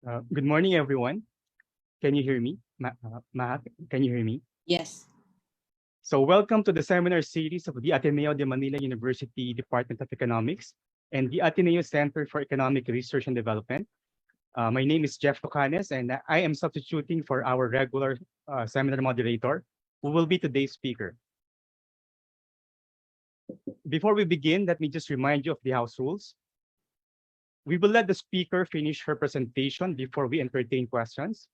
Good morning, everyone. Can you hear me? Mahak, can you hear me? Yes. So, welcome to the seminar series of the Ateneo de Manila University Department of Economics and the Ateneo Center for Economic Research and Development. My name is Jeff Tocanes, and I am substituting for our regular seminar moderator, who will be today's speaker. Before we begin, let me just remind you of the house rules. We will let the speaker finish her presentation before we entertain questions.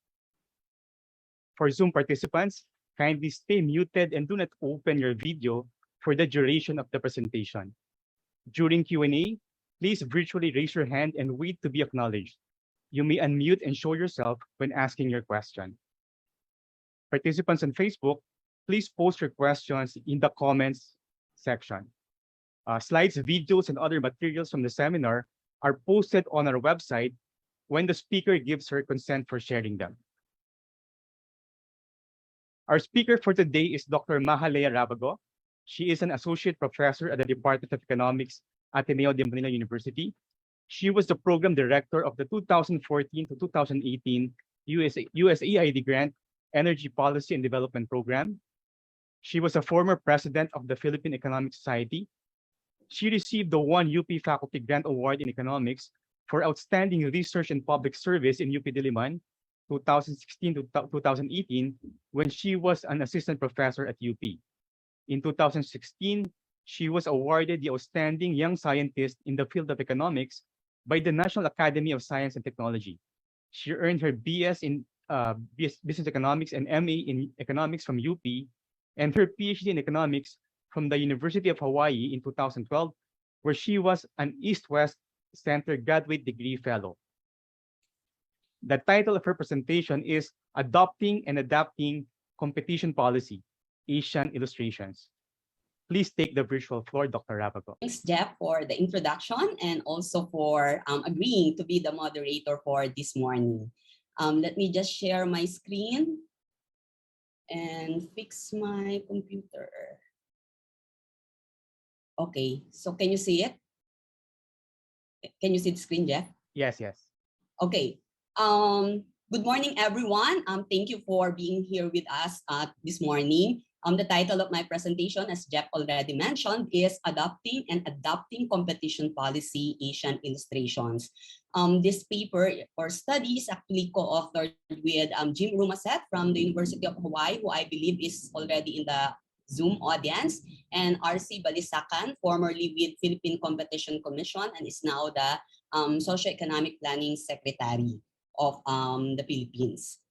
For Zoom participants, kindly stay muted and do not open your video for the duration of the presentation. During Q&A, please virtually raise your hand and wait to be acknowledged. You may unmute and show yourself when asking your question. Participants on Facebook, please post your questions in the comments section. Slides, videos, and other materials from the seminar are posted on our website when the speaker gives her consent for sharing them. Our speaker for today is Dr. Mahalea Rabago. She is an associate professor at the Department of Economics at Ateneo de Manila University. She was the program director of the 2014 to 2018 USAID Grant Energy Policy and Development Program. She was a former president of the Philippine Economic Society. She received the one UP Faculty Grant Award in Economics for outstanding research and public service in UP Diliman 2016 to 2018, when she was an assistant professor at UP. In 2016, she was awarded the Outstanding Young Scientist in the field of economics by the National Academy of Science and Technology. She earned her BS in Business Economics and MA in Economics from UP, and her PhD in Economics from the University of Hawaii in 2012, where she was an East-West Center Graduate Degree Fellow. The title of her presentation is Adopting and Adapting Competition Policy, Asian Illustrations. Please take the virtual floor, Dr. Rabago. Thanks, Jeff, for the introduction and also for agreeing to be the moderator for this morning. Let me just share my screen and fix my computer. Okay, so can you see it? Can you see the screen, Jeff? Yes, yes. Okay. Good morning, everyone. Thank you for being here with us this morning. The title of my presentation, as Jeff already mentioned, is Adopting and Adapting Competition Policy, Asian Illustrations. This paper or study is actually co-authored with Jim Rumaset from the University of Hawaii, who I believe is already in the Zoom audience, and R.C. Balisacan, formerly with Philippine Competition Commission and is now the Socioeconomic Planning Secretary of the Philippines.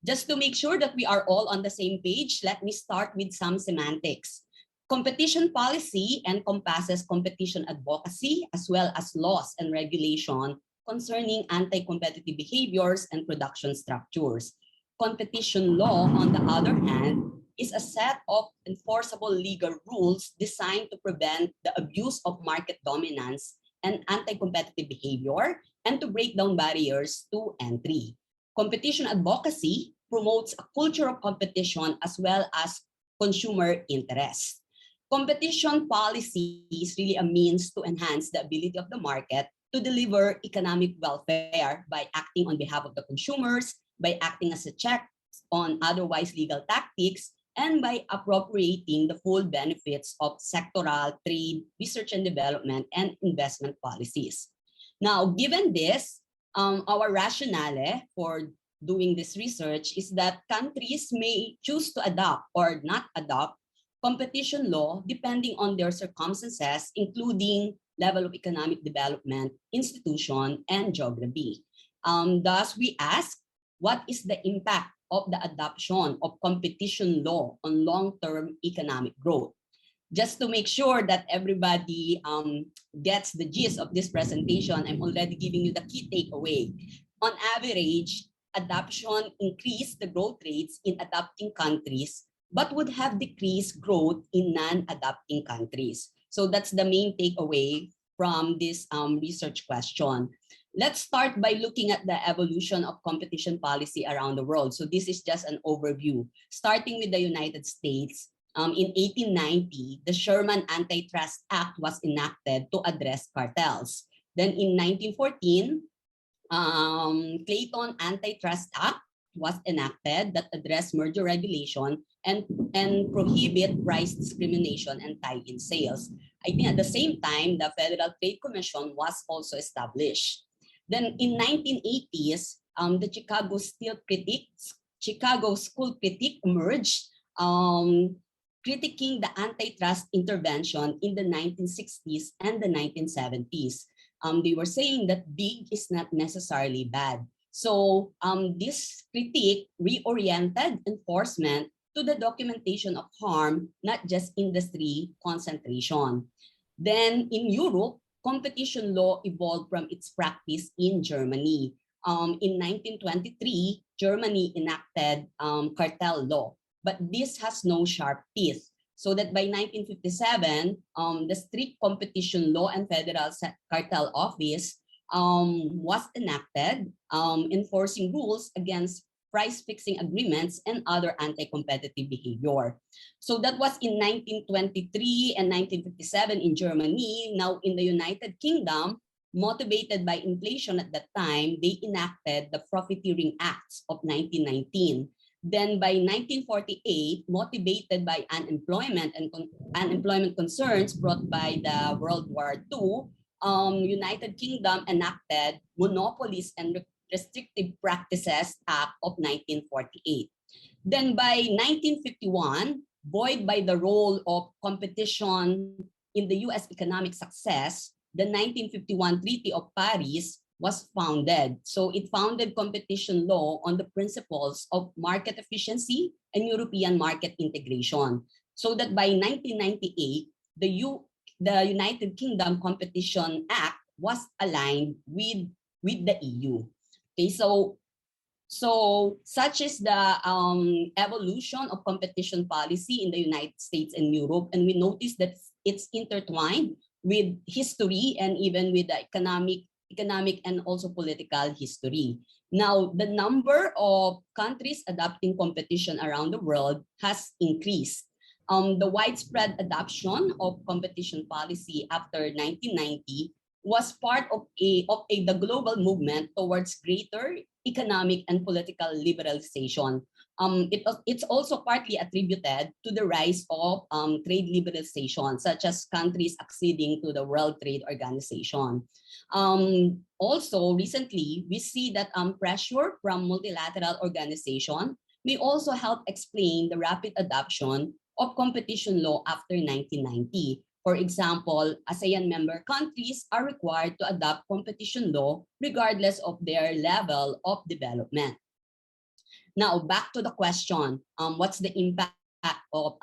Just to make sure that we are all on the same page, let me start with some semantics. Competition policy encompasses competition advocacy as well as laws and regulation concerning anti-competitive behaviors and production structures. Competition law, on the other hand, is a set of enforceable legal rules designed to prevent the abuse of market dominance and anti-competitive behavior and to break down barriers to entry. Competition advocacy promotes a culture of competition as well as consumer interest. Competition policy is really a means to enhance the ability of the market to deliver economic welfare by acting on behalf of the consumers, by acting as a check on otherwise legal tactics, and by appropriating the full benefits of sectoral, trade, research and development, and investment policies. Now, given this, our rationale for doing this research is that countries may choose to adopt or not adopt competition law depending on their circumstances, including level of economic development, institution, and geography. Thus, we ask, what is the impact of the adoption of competition law on long-term economic growth? Just to make sure that everybody gets the gist of this presentation, I'm already giving you the key takeaway. On average, adoption increased the growth rates in adopting countries, but would have decreased growth in non-adopting countries. So that's the main takeaway from this research question. Let's start by looking at the evolution of competition policy around the world. So this is just an overview. Starting with the United States, in 1890, the Sherman Antitrust Act was enacted to address cartels. Then in 1914, Clayton Antitrust Act was enacted that addressed merger regulation and prohibit price discrimination and tie-in sales. I think at the same time, the Federal Trade Commission was also established. Then in 1980s, the Chicago School Critique emerged, critiquing the antitrust intervention in the 1960s and the 1970s. They were saying that big is not necessarily bad. So this critique reoriented enforcement to the documentation of harm, not just industry concentration. Then in Europe, competition law evolved from its practice in Germany. In 1923, Germany enacted cartel law, but this has no sharp teeth. So that by 1957, the strict competition law and federal cartel office was enacted, enforcing rules against price fixing agreements and other anti-competitive behavior. So that was in 1923 and 1957 in Germany. Now in the United Kingdom, motivated by inflation at that time, they enacted the Profiteering Acts of 1919. Then by 1948, motivated by unemployment and unemployment concerns brought by the World War II, United Kingdom enacted Monopolies and Restrictive Practices Act of 1948. Then by 1951, buoyed by the role of competition in the US economic success, the 1951 Treaty of Paris was founded. So it founded competition law on the principles of market efficiency and European market integration. So that by 1998, the United Kingdom Competition Act was aligned with the EU. Okay, so such is the evolution of competition policy in the United States and Europe, and we notice that it's intertwined with history and even with the economic and also political history. Now, the number of countries adopting competition around the world has increased. The widespread adoption of competition policy after 1990 was part of the global movement towards greater economic and political liberalization. It's also partly attributed to the rise of trade liberalization, such as countries acceding to the World Trade Organization. Also, recently, we see that pressure from multilateral organization may also help explain the rapid adoption of competition law after 1990. For example, ASEAN member countries are required to adopt competition law regardless of their level of development. Now, back to the question, what's the impact of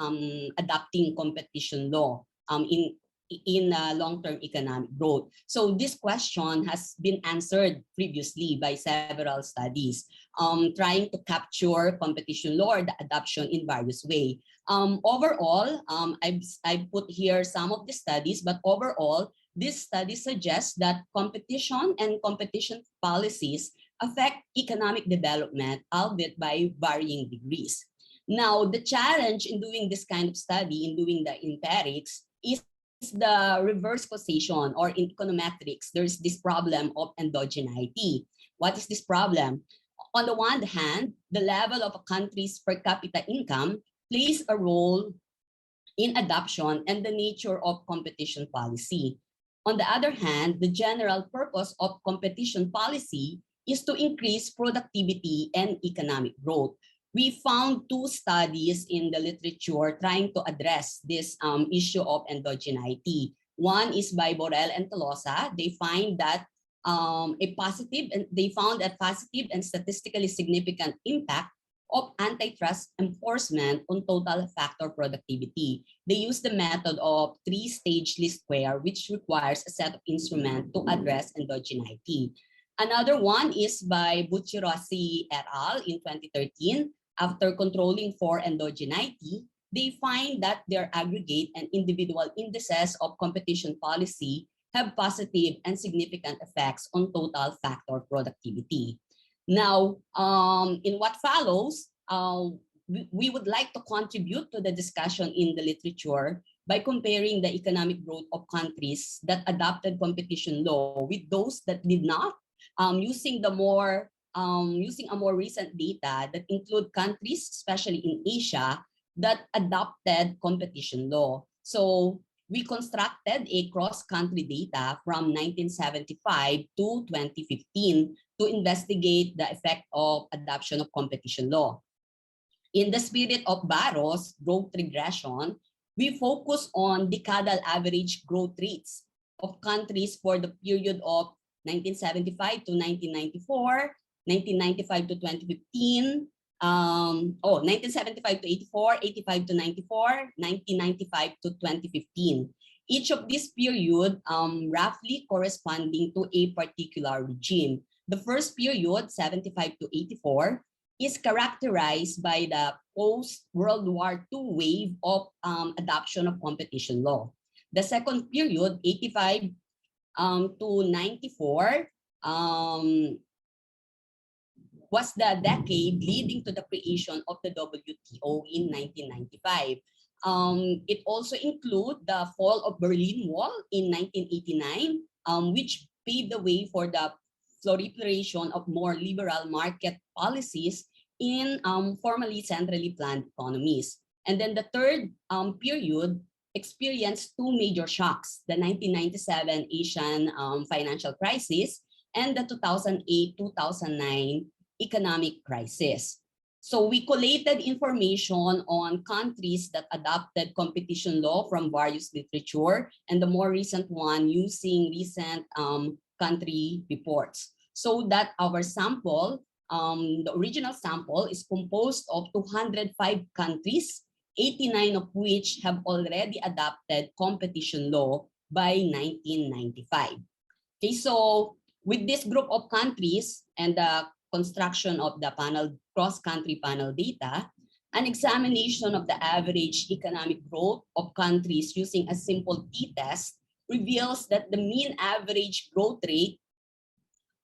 adopting competition law in long-term economic growth? So this question has been answered previously by several studies, trying to capture competition law or the adoption in various ways. Overall, I've put here some of the studies, but overall, this study suggests that competition and competition policies affect economic development, albeit by varying degrees. Now, the challenge in doing this kind of study, in doing the empirics, is the reverse causation, or in econometrics, there's this problem of endogeneity. What is this problem? On the one hand, the level of a country's per capita income plays a role in adoption and the nature of competition policy. On the other hand, the general purpose of competition policy is to increase productivity and economic growth. We found two studies in the literature trying to address this issue of endogeneity. One is by Borrell and Tolosa. They find that they found a positive and statistically significant impact of antitrust enforcement on total factor productivity. They use the method of three-stage least square, which requires a set of instruments to address endogeneity. Another one is by Bucci-Rossi et al. In 2013. After controlling for endogeneity, they find that their aggregate and individual indices of competition policy have positive and significant effects on total factor productivity. Now, in what follows, we would like to contribute to the discussion in the literature by comparing the economic growth of countries that adopted competition law with those that did not, using a more recent data that include countries, especially in Asia, that adopted competition law. So we constructed a cross-country data from 1975 to 2015 to investigate the effect of adoption of competition law. In the spirit of Barro's growth regression, we focus on decadal average growth rates of countries for the period of 1975 to 1994, 1995 to 2015, 1975 to 84, 85 to 94, 1995 to 2015. Each of this period roughly corresponding to a particular regime. The first period, 75 to 84, is characterized by the post-World War II wave of adoption of competition law. The second period, 85 to 94, was the decade leading to the creation of the WTO in 1995. It also includes the fall of Berlin Wall in 1989, which paved the way for the proliferation of more liberal market policies in formally centrally planned economies. And then the third period experienced two major shocks, the 1997 Asian financial crisis and the 2008-2009 economic crisis. So we collated information on countries that adopted competition law from various literature, and the more recent one using recent country reports. So that our sample, the original sample, is composed of 205 countries, 89 of which have already adopted competition law by 1995. Okay, so with this group of countries and the construction of the panel, cross-country panel data, an examination of the average economic growth of countries using a simple t-test reveals that the mean average growth rate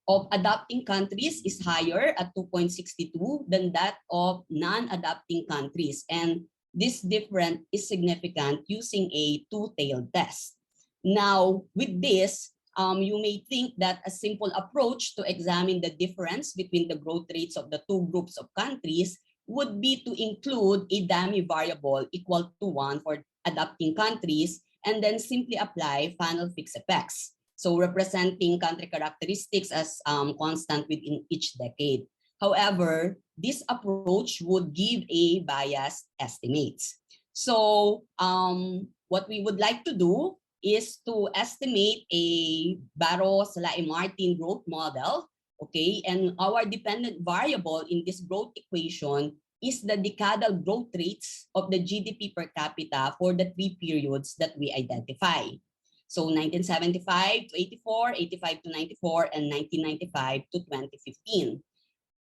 of adopting countries is higher at 2.62 than that of non-adopting countries. And this difference is significant using a two-tailed test. Now, with this, you may think that a simple approach to examine the difference between the growth rates of the two groups of countries would be to include a dummy variable equal to 1 for adopting countries and then simply apply funnel fixed effects. So representing country characteristics as constant within each decade. However, this approach would give a biased estimates. So what we would like to do is to estimate a Barrow-Salae-Martin growth model, okay? And our dependent variable in this growth equation is the decadal growth rates of the GDP per capita for the three periods that we identify. So 1975 to 84, 85 to 94, and 1995 to 2015.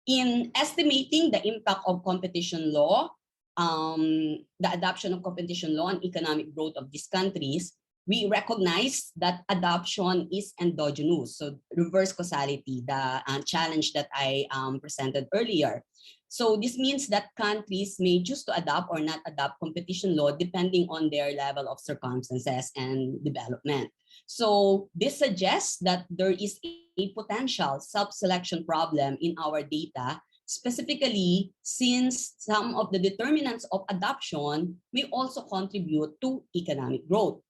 In estimating the impact of competition law, the adoption of competition law and economic growth of these countries, we recognize that adoption is endogenous, so reverse causality, the challenge that I presented earlier. So this means that countries may choose to adopt or not adopt competition law depending on their level of circumstances and development. So this suggests that there is a potential self-selection problem in our data, specifically since some of the determinants of adoption may also contribute to economic growth.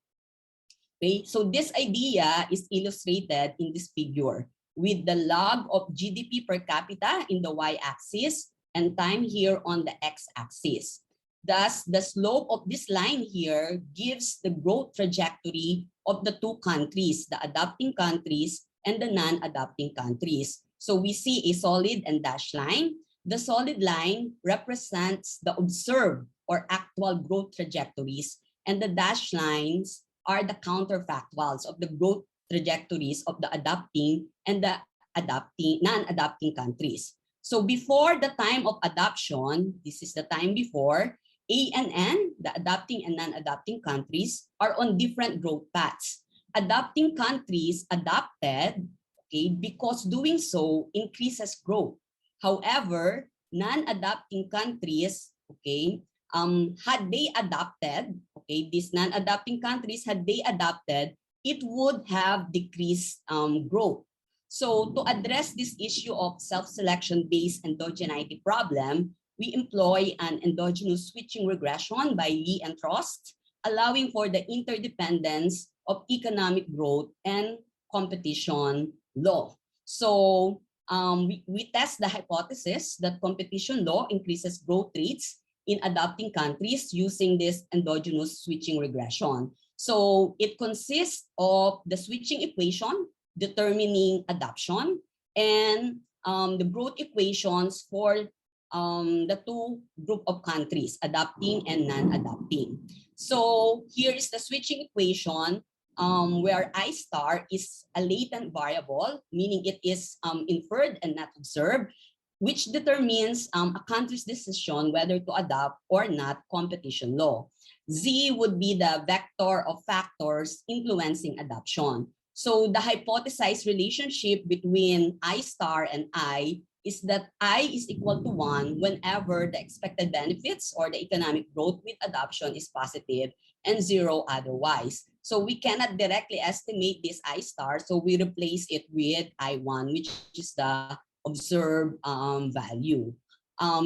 Okay, so this idea is illustrated in this figure with the log of GDP per capita in the y-axis and time here on the x-axis. Thus, the slope of this line here gives the growth trajectory of the two countries, the adopting countries and the non-adopting countries. So we see a solid and dashed line. The solid line represents the observed or actual growth trajectories, and the dashed lines are the counterfactuals of the growth trajectories of the adopting and the non-adopting countries. So before the time of adoption, this is the time before, A and N, the adopting and non-adopting countries, are on different growth paths. Adopting countries adopted, okay, because doing so increases growth. However, non-adopting countries, okay, had they adopted, okay, these non-adopting countries, had they adopted, it would have decreased growth. So to address this issue of self-selection-based endogeneity problem, we employ an endogenous switching regression by Lee and Trost, allowing for the interdependence of economic growth and competition law. So we test the hypothesis that competition law increases growth rates in adopting countries using this endogenous switching regression. So it consists of the switching equation determining adoption and the growth equations for the two group of countries, adopting and non-adopting. So here is the switching equation where I star is a latent variable, meaning it is inferred and not observed, which determines a country's decision whether to adopt or not competition law. Z would be the vector of factors influencing adoption. So the hypothesized relationship between I star and I is that I is equal to 1 whenever the expected benefits or the economic growth with adoption is positive and 0 otherwise. So we cannot directly estimate this I star, so we replace it with I1, which is the observed value,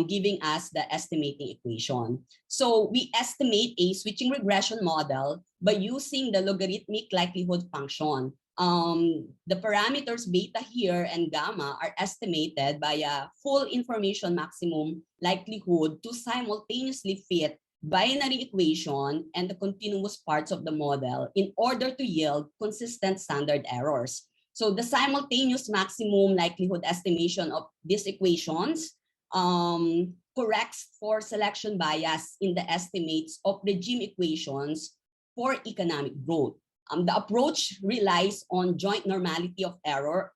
giving us the estimating equation. So we estimate a switching regression model by using the logarithmic likelihood function. The parameters beta here and gamma are estimated by a full information maximum likelihood to simultaneously fit binary equation and the continuous parts of the model in order to yield consistent standard errors. So the simultaneous maximum likelihood estimation of these equations corrects for selection bias in the estimates of regime equations for economic growth. The approach relies on joint normality of error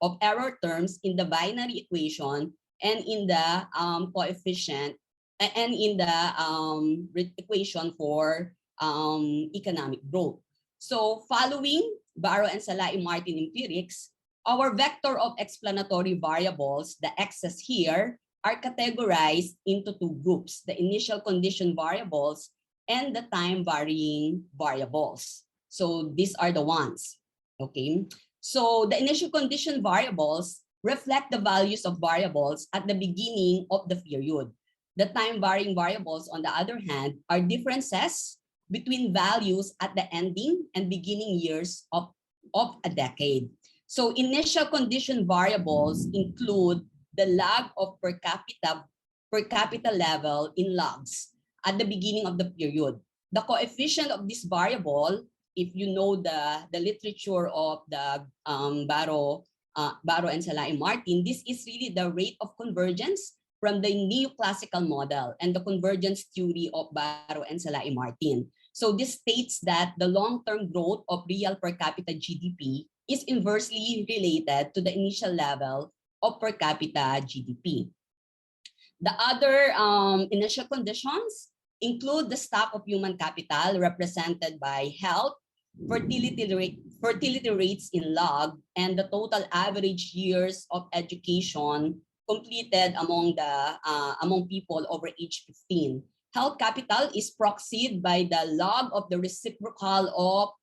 terms in the binary equation and in the coefficient and in the equation for economic growth. So following Barrow and Salai-Martin empirics, our vector of explanatory variables, the x's here, are categorized into two groups, the initial condition variables and the time varying variables. So these are the ones, okay? So the initial condition variables reflect the values of variables at the beginning of the period. The time varying variables, on the other hand, are differences between values at the ending and beginning years of a decade. So initial condition variables include the log of per capita level in logs at the beginning of the period. The coefficient of this variable, if you know the literature of the Barrow and Salai-Martin, this is really the rate of convergence from the neoclassical model and the convergence theory of Barrow and Salai-Martin. So this states that the long-term growth of real per capita GDP is inversely related to the initial level of per capita GDP. The other initial conditions include the stock of human capital represented by health, fertility rates in log, and the total average years of education completed among people over age 15. Health capital is proxied by the log of the reciprocal of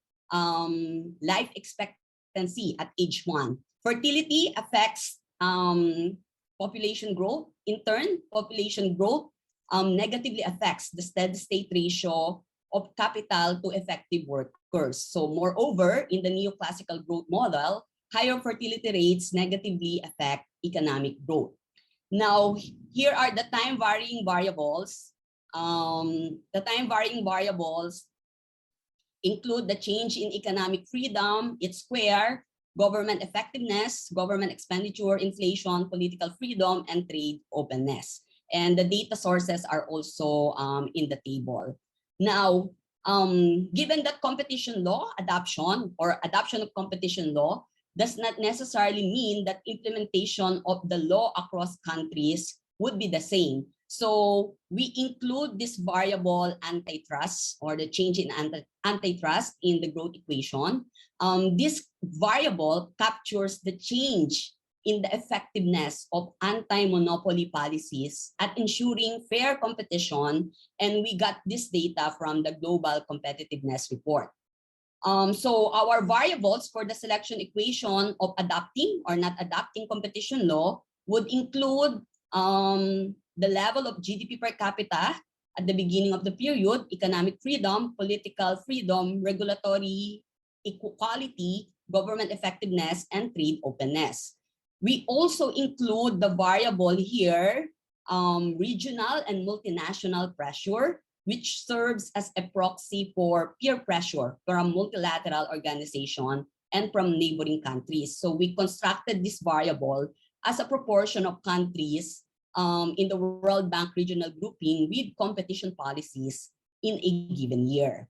life expectancy at age 1. Fertility affects population growth. In turn, population growth negatively affects the steady state ratio of capital to effective workers. So moreover, in the neoclassical growth model, higher fertility rates negatively affect economic growth. Now, here are the time varying variables. The time varying variables include the change in economic freedom, its square, government effectiveness, government expenditure, inflation, political freedom, and trade openness. And the data sources are also in the table. Now, given that competition law adoption or adoption of competition law does not necessarily mean that implementation of the law across countries would be the same. So we include this variable antitrust or the change in antitrust in the growth equation. This variable captures the change in the effectiveness of anti-monopoly policies at ensuring fair competition, and we got this data from the Global Competitiveness Report. So our variables for the selection equation of adopting or not adopting competition law would include the level of GDP per capita at the beginning of the period, economic freedom, political freedom, regulatory equality, government effectiveness, and trade openness. We also include the variable here, regional and multinational pressure, which serves as a proxy for peer pressure from multilateral organization and from neighboring countries. So we constructed this variable as a proportion of countries in the World Bank regional grouping with competition policies in a given year.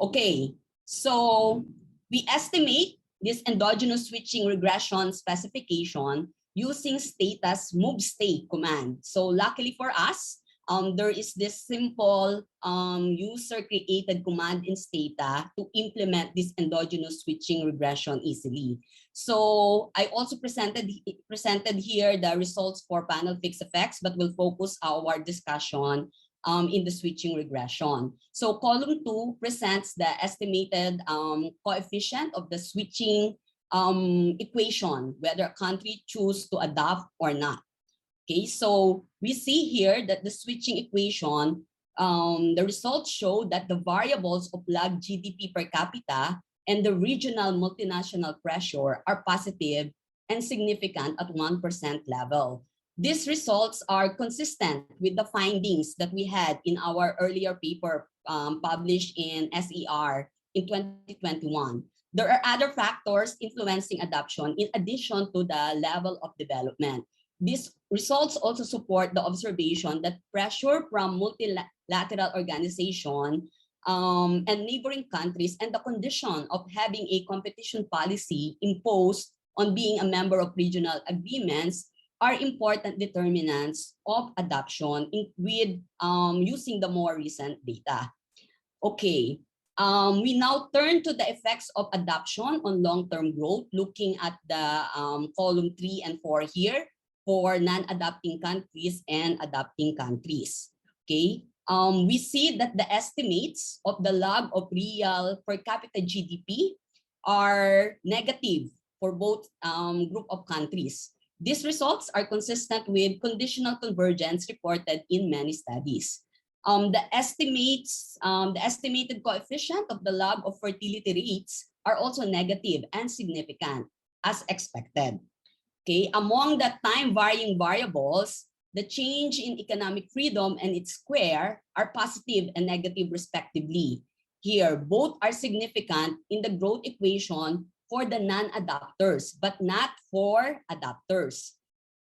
Okay, so we estimate this endogenous switching regression specification using status move state command. So luckily for us, there is this simple user-created command in Stata to implement this endogenous switching regression easily. So I also presented here the results for panel fixed effects, but we'll focus our discussion in the switching regression. So column 2 presents the estimated coefficient of the switching equation, whether a country choose to adopt or not. Okay, so we see here that the switching equation, the results show that the variables of lag GDP per capita and the regional multinational pressure are positive and significant at 1% level. These results are consistent with the findings that we had in our earlier paper published in SER in 2021. There are other factors influencing adoption in addition to the level of development. These results also support the observation that pressure from multilateral organization and neighboring countries and the condition of having a competition policy imposed on being a member of regional agreements are important determinants of adoption with using the more recent data. Okay, we now turn to the effects of adoption on long-term growth, looking at the column 3 and 4 here for non-adopting countries and adopting countries. Okay, we see that the estimates of the lag of real per capita GDP are negative for both group of countries. These results are consistent with conditional convergence reported in many studies. The estimated coefficient of the lag of fertility rates are also negative and significant as expected. Okay, among the time-varying variables, the change in economic freedom and its square are positive and negative respectively. Here, both are significant in the growth equation for the non-adopters, but not for adopters.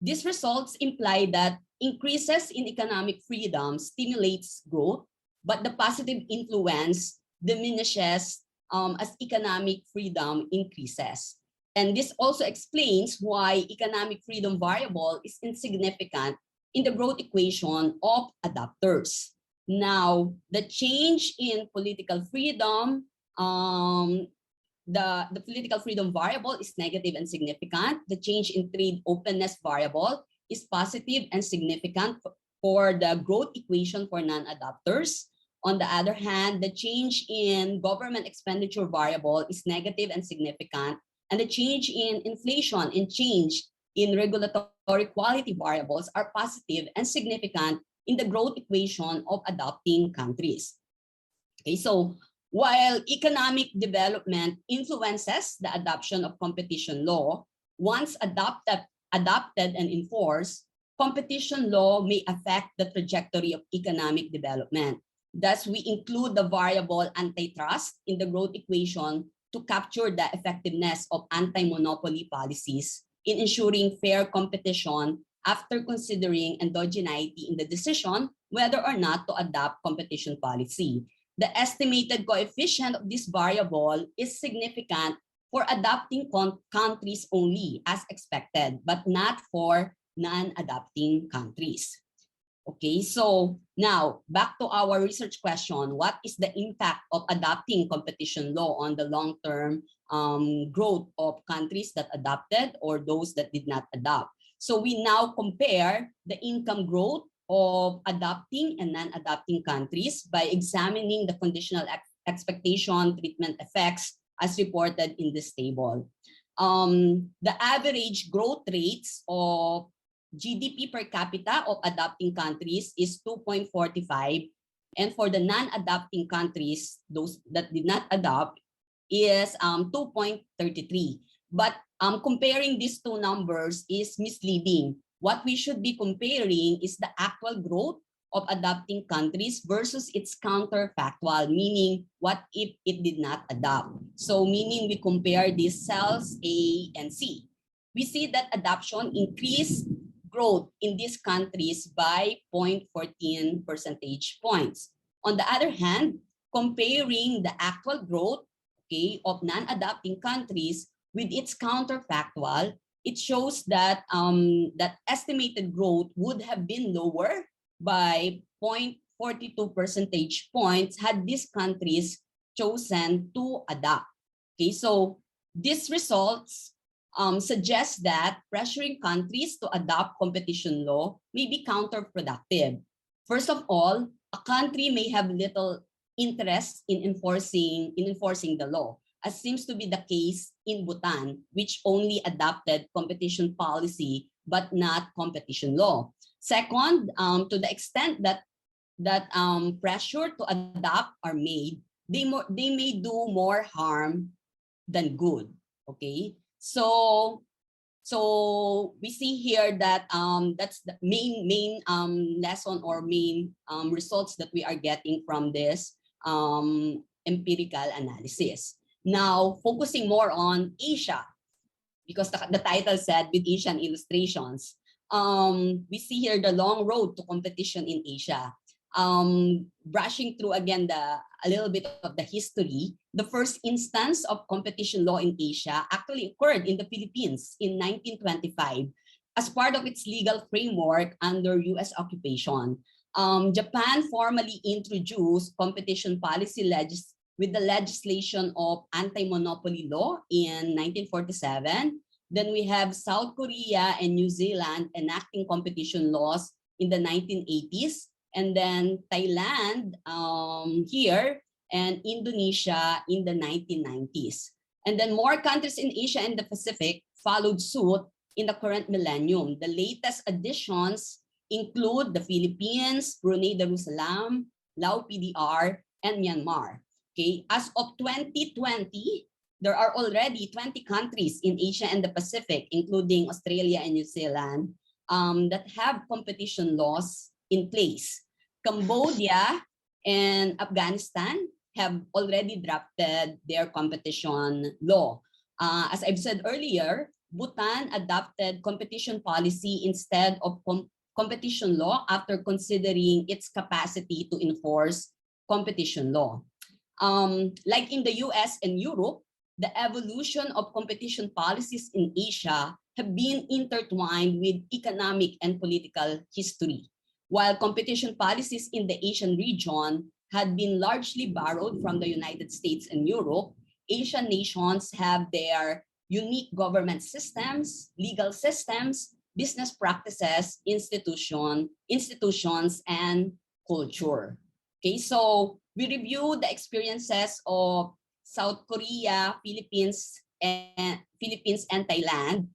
These results imply that increases in economic freedom stimulates growth, but the positive influence diminishes as economic freedom increases. And this also explains why economic freedom variable is insignificant in the growth equation of adopters. Now, the change in political freedom, the political freedom variable is negative and significant. The change in trade openness variable is positive and significant for the growth equation for non-adopters. On the other hand, the change in government expenditure variable is negative and significant, and the change in inflation and change in regulatory quality variables are positive and significant in the growth equation of adopting countries. Okay, so while economic development influences the adoption of competition law, once adopted and enforced, competition law may affect the trajectory of economic development. Thus, we include the variable antitrust in the growth equation to capture the effectiveness of anti-monopoly policies in ensuring fair competition after considering endogeneity in the decision whether or not to adopt competition policy. The estimated coefficient of this variable is significant for adopting countries only as expected, but not for non-adopting countries. Okay, so now back to our research question. What is the impact of adopting competition law on the long-term growth of countries that adopted or those that did not adopt? So we now compare the income growth of adopting and non-adopting countries by examining the conditional expectation treatment effects as reported in this table. The average growth rates of GDP per capita of adopting countries is 2.45, and for the non-adopting countries, those that did not adopt, is 2.33. But comparing these two numbers is misleading. What we should be comparing is the actual growth of adopting countries versus its counterfactual, meaning what if it did not adopt. So meaning we compare these cells A and C. We see that adoption increased growth in these countries by 0.14 percentage points. On the other hand, comparing the actual growth, okay, of non-adopting countries with its counterfactual, it shows that that estimated growth would have been lower by 0.42 percentage points had these countries chosen to adopt. Okay, so these results suggest that pressuring countries to adopt competition law may be counterproductive. First of all, a country may have little interest in enforcing the law, as seems to be the case in Bhutan, which only adopted competition policy but not competition law. Second, to the extent that pressure to adopt are made, they may do more harm than good. Okay, so we see here that that's the main lesson or main results that we are getting from this empirical analysis. Now, focusing more on Asia, because the title said with Asian illustrations, we see here the long road to competition in Asia. Brushing through again a little bit of the history, the first instance of competition law in Asia actually occurred in the Philippines in 1925 as part of its legal framework under US occupation. Japan formally introduced competition policy with the legislation of anti-monopoly law in 1947. Then we have South Korea and New Zealand enacting competition laws in the 1980s. And then Thailand here and Indonesia in the 1990s. And then more countries in Asia and the Pacific followed suit in the current millennium. The latest additions include the Philippines, Brunei Darussalam, Lao PDR, and Myanmar. Okay, as of 2020, there are already 20 countries in Asia and the Pacific, including Australia and New Zealand, that have competition laws in place. Cambodia and Afghanistan have already drafted their competition law. As I've said earlier, Bhutan adopted competition policy instead of competition law after considering its capacity to enforce competition law. Like in the US and Europe, the evolution of competition policies in Asia have been intertwined with economic and political history. While competition policies in the Asian region had been largely borrowed from the United States and Europe, Asian nations have their unique government systems, legal systems, business practices, institutions, and culture. Okay, so we review the experiences of South Korea, Philippines, and Thailand.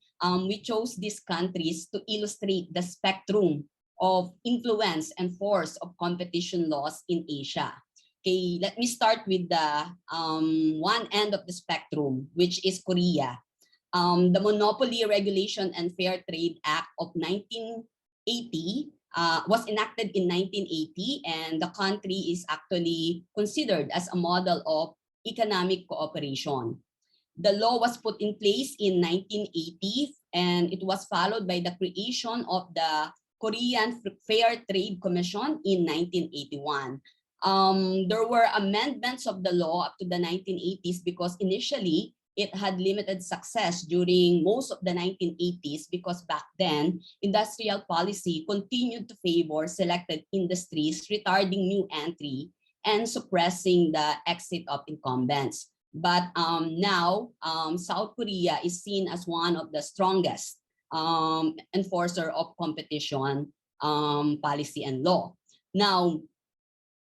We chose these countries to illustrate the spectrum of influence and force of competition laws in Asia. Okay, let me start with the one end of the spectrum, which is Korea. The Monopoly Regulation and Fair Trade Act of 1980 was enacted in 1980, and the country is actually considered as a model of economic cooperation. The law was put in place in 1980, and it was followed by the creation of the Korean Fair Trade Commission in 1981. There were amendments of the law up to the 1980s because initially it had limited success during most of the 1980s because back then, industrial policy continued to favor selected industries, retarding new entry and suppressing the exit of incumbents. But now, South Korea is seen as one of the strongest enforcer of competition policy and law. Now,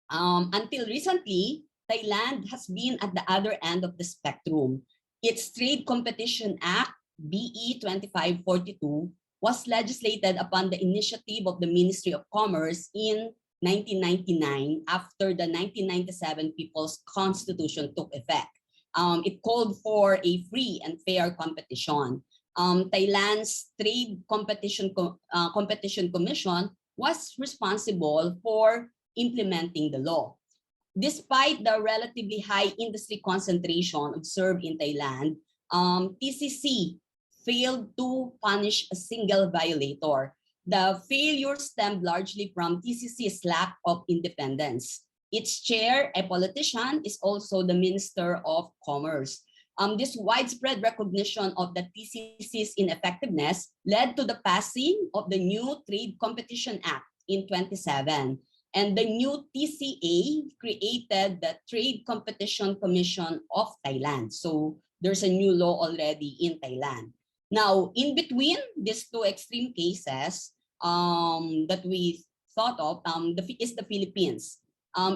until recently, Thailand has been at the other end of the spectrum. Its Trade Competition Act, BE 2542, was legislated upon the initiative of the Ministry of Commerce in 1999 after the 1997 People's Constitution took effect. It called for a free and fair competition. Thailand's Trade Competition Commission was responsible for implementing the law. Despite the relatively high industry concentration observed in Thailand, TCC failed to punish a single violator. The failure stemmed largely from TCC's lack of independence. Its chair, a politician, is also the Minister of Commerce. This widespread recognition of the TCC's ineffectiveness led to the passing of the new Trade Competition Act in 2007. And the new TCA created the Trade Competition Commission of Thailand. So there's a new law already in Thailand. Now, in between these two extreme cases that we thought of is the Philippines.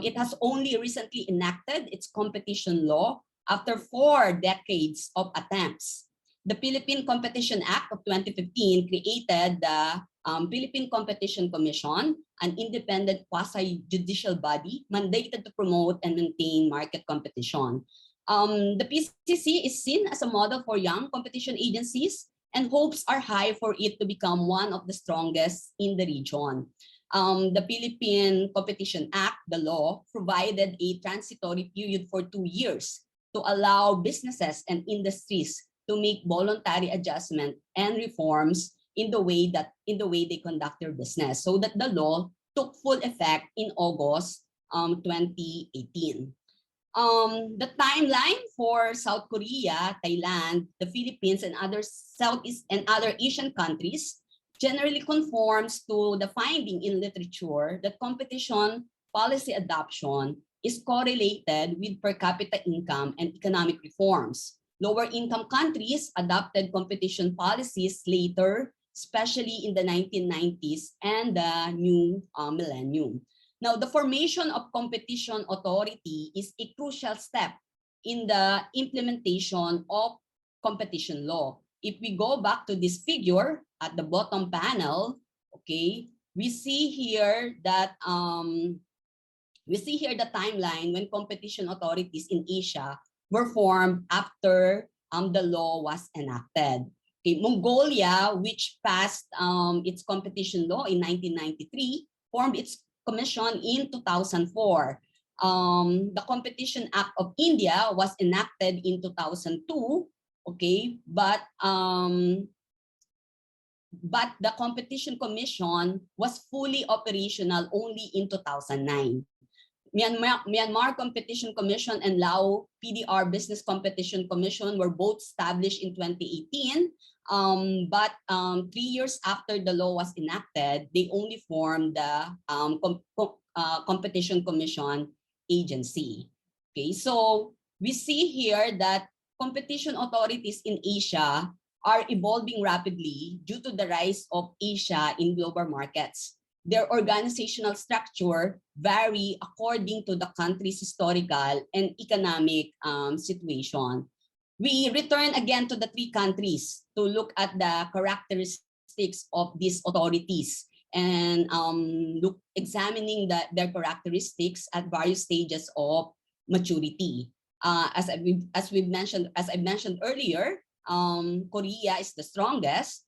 It has only recently enacted its competition law after 4 decades of attempts. The Philippine Competition Act of 2015 created the Philippine Competition Commission, an independent quasi-judicial body mandated to promote and maintain market competition. The PCC is seen as a model for young competition agencies, and hopes are high for it to become one of the strongest in the region. The Philippine Competition Act, the law, provided a transitory period for 2 years to allow businesses and industries to make voluntary adjustment and reforms in the way they conduct their business, so that the law took full effect in August 2018. The timeline for South Korea, Thailand, the Philippines, and other Southeast and other Asian countries generally conforms to the finding in literature that competition policy adoption is correlated with per capita income and economic reforms. Lower income countries adopted competition policies later, especially in the 1990s and the new millennium. Now, the formation of competition authority is a crucial step in the implementation of competition law. If we go back to this figure at the bottom panel, okay, we see here that the timeline when competition authorities in Asia were formed after the law was enacted. Okay, Mongolia, which passed its competition law in 1993, formed its commission in 2004. The Competition Act of India was enacted in 2002, okay, but the Competition Commission was fully operational only in 2009. Myanmar Competition Commission and Lao PDR Business Competition Commission were both established in 2018, but 3 years after the law was enacted, they only formed the Competition Commission Agency. Okay, so we see here that competition authorities in Asia are evolving rapidly due to the rise of Asia in global markets. Their organizational structure vary according to the country's historical and economic situation. We return again to the 3 countries to look at the characteristics of these authorities and examining their characteristics at various stages of maturity. As I mentioned earlier, Korea is the strongest.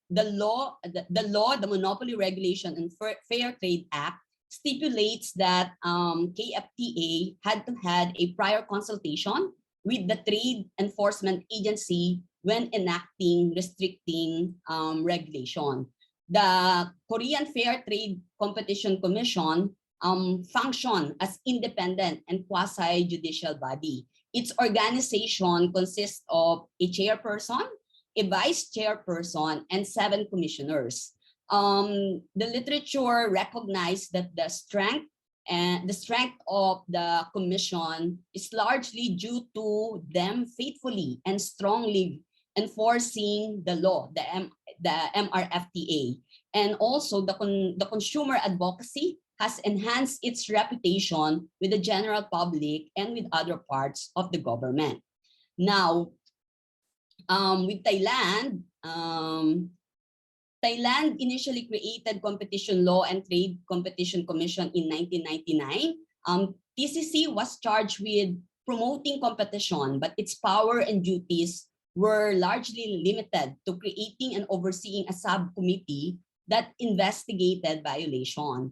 The Monopoly Regulation and Fair Trade Act stipulates that KFTA had to have a prior consultation with the Trade Enforcement Agency when enacting restricting regulation. The Korean Fair Trade Competition Commission function as independent and quasi-judicial body. Its organization consists of a chairperson, a vice chairperson, and 7 commissioners. The literature recognized that the strength of the commission is largely due to them faithfully and strongly enforcing the law, the MRFTA, and also the consumer advocacy has enhanced its reputation with the general public and with other parts of the government. Now, with Thailand, Thailand initially created Competition Law and Trade Competition Commission in 1999. TCC was charged with promoting competition, but its power and duties were largely limited to creating and overseeing a subcommittee that investigated violation.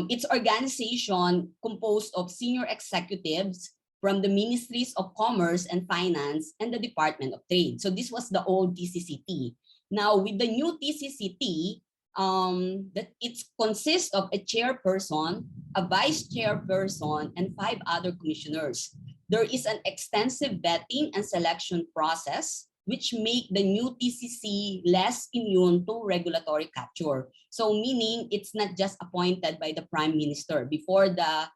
Its organization composed of senior executives from the Ministries of Commerce and Finance and the Department of Trade. So this was the old TCCT. Now with the new TCCT, that it consists of a chairperson, a vice chairperson, and 5 other commissioners. There is an extensive vetting and selection process which make the new TCC less immune to regulatory capture. So meaning it's not just appointed by the Prime Minister. Before the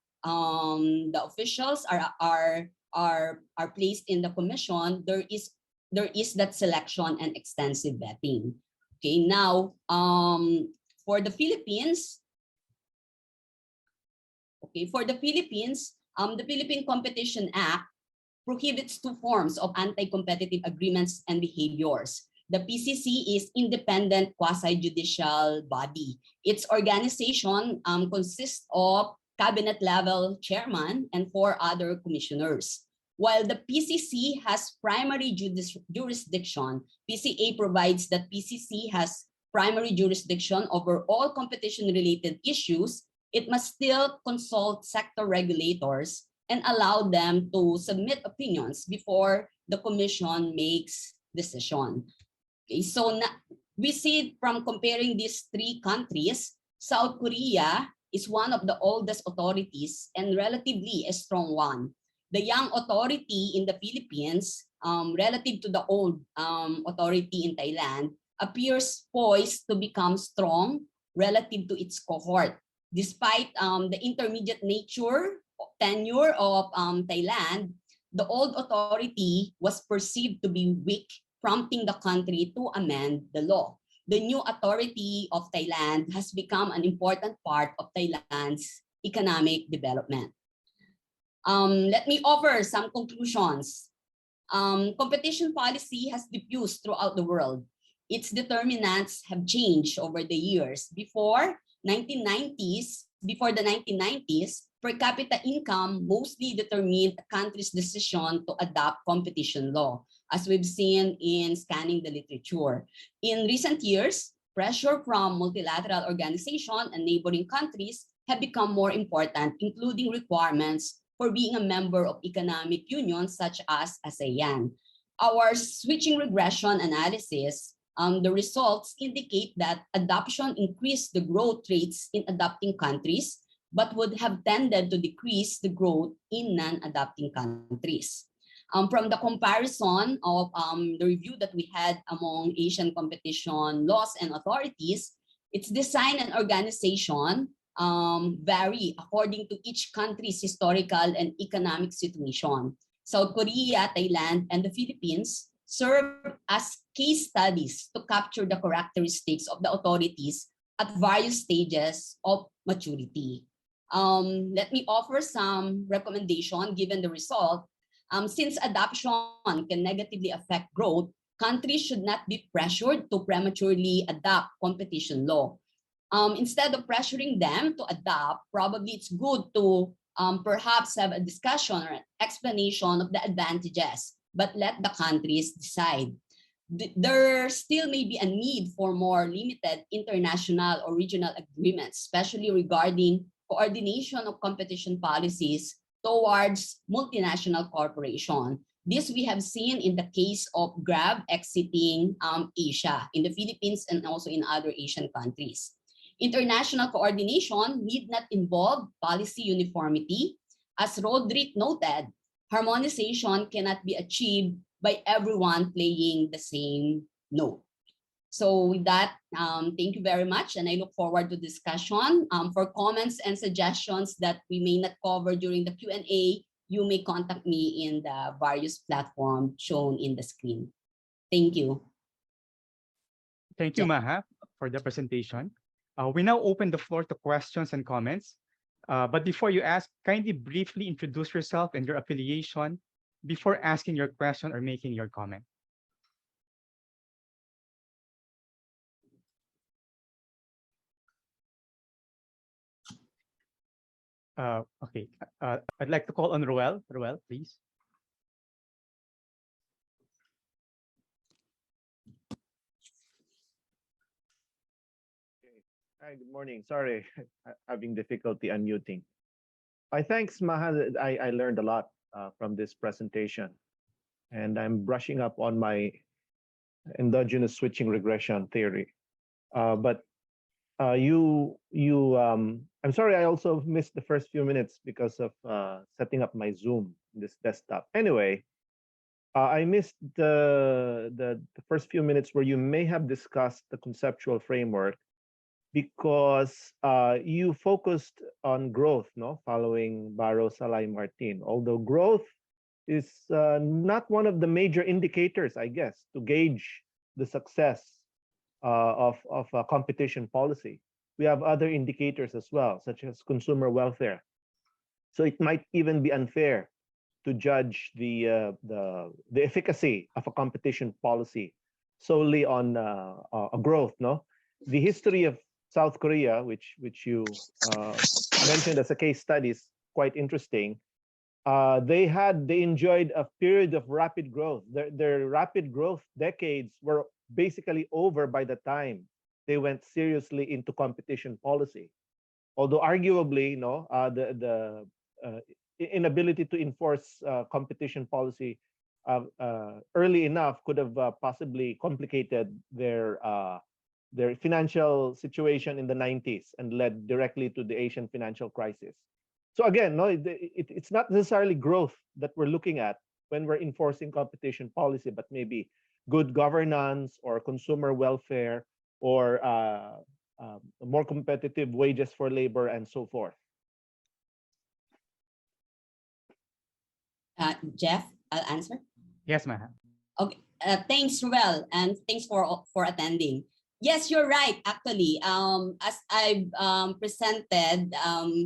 officials are placed in the commission, there is that selection and extensive vetting. Okay, now for the Philippines, the Philippine Competition Act prohibits 2 forms of anti-competitive agreements and behaviors. The PCC is independent quasi-judicial body. Its organization consists of cabinet-level chairman and 4 other commissioners. While the PCC has primary jurisdiction, PCA provides that PCC has primary jurisdiction over all competition-related issues. It must still consult sector regulators and allow them to submit opinions before the commission makes decision. Okay, so we see from comparing these 3 countries, South Korea is one of the oldest authorities and relatively a strong one. The young authority in the Philippines, relative to the old authority in Thailand, appears poised to become strong relative to its cohort. Despite the intermediate tenure of Thailand, the old authority was perceived to be weak, prompting the country to amend the law. The new authority of Thailand has become an important part of Thailand's economic development. Let me offer some conclusions. Competition policy has diffused throughout the world. Its determinants have changed over the years. Before the 1990s, per capita income mostly determined a country's decision to adopt competition law, as we've seen in scanning the literature. In recent years, pressure from multilateral organizations and neighboring countries have become more important, including requirements for being a member of economic unions such as ASEAN. Our switching regression analysis, the results indicate that adoption increased the growth rates in adopting countries, but would have tended to decrease the growth in non-adopting countries. From the comparison of the review that we had among Asian competition laws and authorities, its design and organization vary according to each country's historical and economic situation. South Korea, Thailand, and the Philippines serve as case studies to capture the characteristics of the authorities at various stages of maturity. Let me offer some recommendation given the result. Since adoption can negatively affect growth, countries should not be pressured to prematurely adopt competition law. Instead of pressuring them to adopt, probably it's good to perhaps have a discussion or an explanation of the advantages, but let the countries decide. There still may be a need for more limited international or regional agreements, especially regarding coordination of competition policies towards multinational corporations. This we have seen in the case of Grab exiting Asia, in the Philippines and also in other Asian countries. International coordination need not involve policy uniformity. As Roderick noted, harmonization cannot be achieved by everyone playing the same note. So with that, thank you very much, and I look forward to discussion. For comments and suggestions that we may not cover during the Q&A, you may contact me in the various platforms shown in the screen. Thank you. Thank you, Maha, for the presentation. We now open the floor to questions and comments. But before you ask, kindly briefly introduce yourself and your affiliation before asking your question or making your comment. Okay, I'd like to call on Roel. Roel, please. Hi, good morning. Sorry, having difficulty unmuting. Thanks, Maha. I learned a lot from this presentation, and I'm brushing up on my endogenous switching regression theory. But I'm sorry, I also missed the first few minutes because of setting up my Zoom in this desktop. Anyway, I missed the first few minutes where you may have discussed the conceptual framework because you focused on growth, no, following Barro, Salai, Martin. Although growth is not one of the major indicators, I guess, to gauge the success of competition policy. We have other indicators as well, such as consumer welfare. So it might even be unfair to judge the efficacy of a competition policy solely on a growth, no? The history of South Korea, which you mentioned as a case study, is quite interesting. They enjoyed a period of rapid growth. Their rapid growth decades were basically over by the time they went seriously into competition policy. Although arguably, the inability to enforce competition policy early enough could have possibly complicated their financial situation in the 90s and led directly to the Asian financial crisis. So again, no, it's not necessarily growth that we're looking at when we're enforcing competition policy, but maybe good governance or consumer welfare or more competitive wages for labor and so forth. Jeff, I'll answer. Yes, Maha. Okay. Thanks, Ruel, and thanks for attending. Yes, you're right. Actually, as I've presented,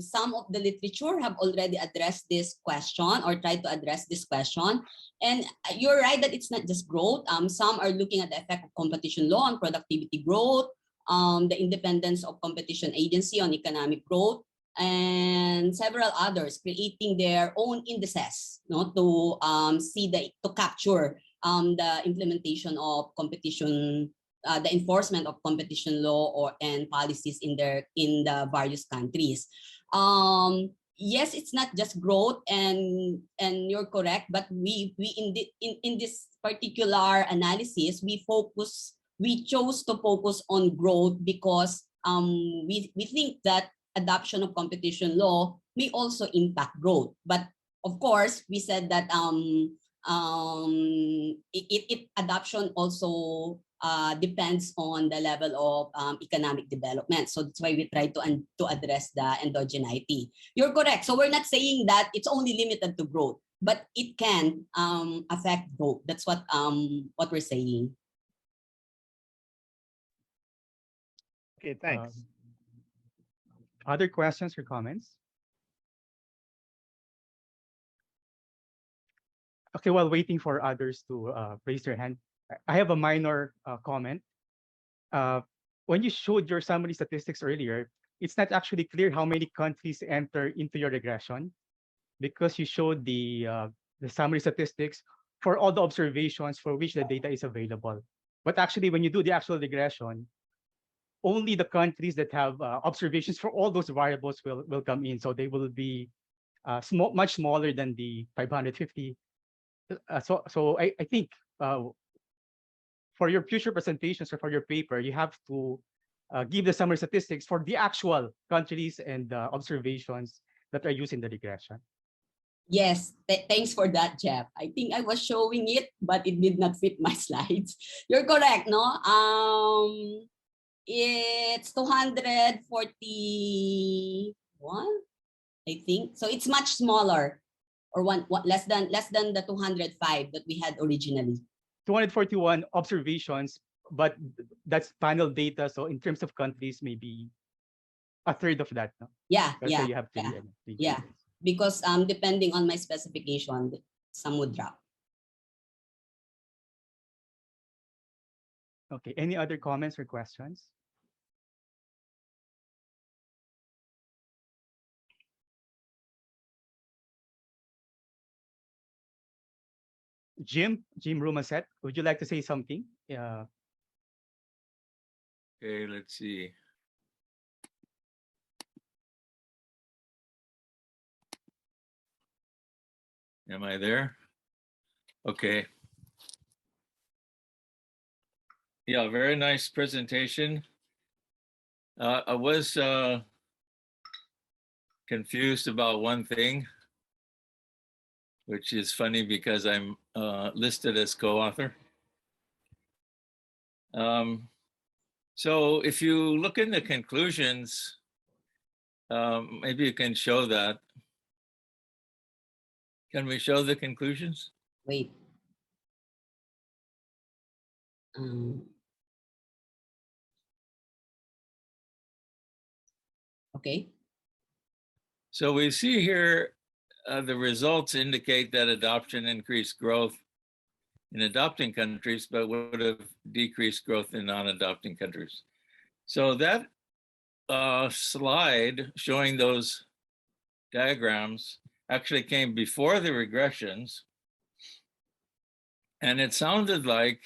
some of the literature have already addressed this question or tried to address this question. And you're right that it's not just growth. Some are looking at the effect of competition law on productivity growth, the independence of competition agency on economic growth, and several others creating their own indices, to capture the implementation of competition. The enforcement of competition law and policies in the various countries. Yes, it's not just growth, and you're correct. But we in this particular analysis, we chose to focus on growth because we think that adoption of competition law may also impact growth. But of course, we said that adoption also depends on the level of economic development. So that's why we try to address the endogeneity. You're correct. So we're not saying that it's only limited to growth, but it can affect growth. That's what we're saying. Okay, thanks. Other questions or comments? Okay, while waiting for others to raise their hand, I have a minor comment. When you showed your summary statistics earlier, it's not actually clear how many countries enter into your regression because you showed the summary statistics for all the observations for which the data is available. But actually, when you do the actual regression, only the countries that have observations for all those variables will come in. So they will be much smaller than the 550. So I think for your future presentations or for your paper, you have to give the summary statistics for the actual countries and observations that are used in the regression. Yes, thanks for that, Jeff. I think I was showing it, but it did not fit my slides. You're correct, no? It's 241, I think. So it's much smaller, or less than the 205 that we had originally. 241 observations, but that's panel data. So in terms of countries, maybe A third of that, no? Yeah, Let's yeah, say you have three. yeah, three yeah. cases. Because depending on my specification, some would drop. Okay. Any other comments or questions? Jim Rumaset, would you like to say something? Yeah. Okay, let's see. Am I there? Okay. Yeah, very nice presentation. I was confused about one thing, which is funny because I'm listed as co-author. So if you look in the conclusions, maybe you can show that. Can we show the conclusions? Wait. Um, okay. So we see here the results indicate that adoption increased growth in adopting countries, but would have decreased growth in non-adopting countries. So that slide showing those diagrams actually came before the regressions. And it sounded like